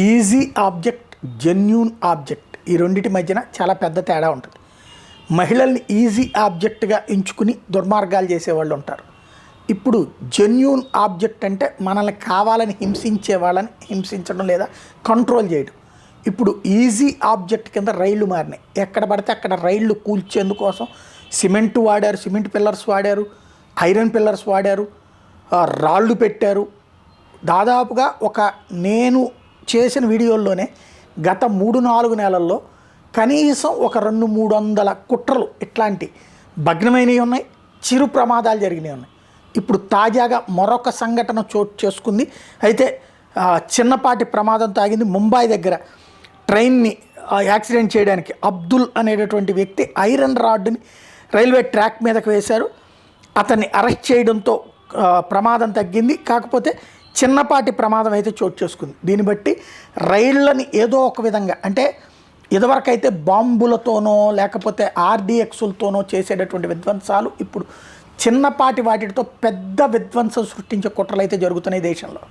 Easy object, genuine object, ఈ రెండింటి మధ్యన చాలా పెద్ద తేడా ఉంటుంది. మహిళల్ని ఈజీ ఆబ్జెక్ట్గా ఎంచుకుని దుర్మార్గాలు చేసేవాళ్ళు ఉంటారు. ఇప్పుడు జెన్యూన్ ఆబ్జెక్ట్ అంటే మనల్ని కావాలని హింసించే వాళ్ళని హింసించడం లేదా కంట్రోల్ చేయడం. ఇప్పుడు ఈజీ ఆబ్జెక్ట్ కింద రైళ్లు మారినాయి. ఎక్కడ పడితే అక్కడ రైళ్లు కూల్చేందుకోసం సిమెంట్ వాడారు, సిమెంట్ పిల్లర్స్ వాడారు, ఐరన్ పిల్లర్స్ వాడారు, రాళ్ళు పెట్టారు. దాదాపుగా నేను చేసిన వీడియోల్లోనే గత 3-4 నెలల్లో కనీసం 200-300 కుట్రలు ఇట్లాంటి భగ్నమైనవి ఉన్నాయి, చిరు ప్రమాదాలు జరిగినవి ఉన్నాయి. ఇప్పుడు తాజాగా మరొక సంఘటన చోటు చేసుకుంది. అయితే చిన్నపాటి ప్రమాదంతో ఆగింది. ముంబై దగ్గర ట్రైన్ని యాక్సిడెంట్ చేయడానికి అబ్దుల్ అనేటటువంటి వ్యక్తి ఐరన్ రాడ్ని రైల్వే ట్రాక్ మీదకి వేశారు. అతన్ని అరెస్ట్ చేయడంతో ప్రమాదం తగ్గింది. కాకపోతే చిన్నపాటి ప్రమాదం అయితే చోటు చేసుకుంది. దీన్ని బట్టి రైళ్లని ఏదో ఒక విధంగా, అంటే ఇదివరకైతే బాంబులతోనో లేకపోతే ఆర్డీఎక్స్లతోనో చేసేటటువంటి విధ్వంసాలు ఇప్పుడు చిన్నపాటి వాటితో పెద్ద విధ్వంసం సృష్టించే కుట్రలు అయితే జరుగుతున్నాయి దేశంలో.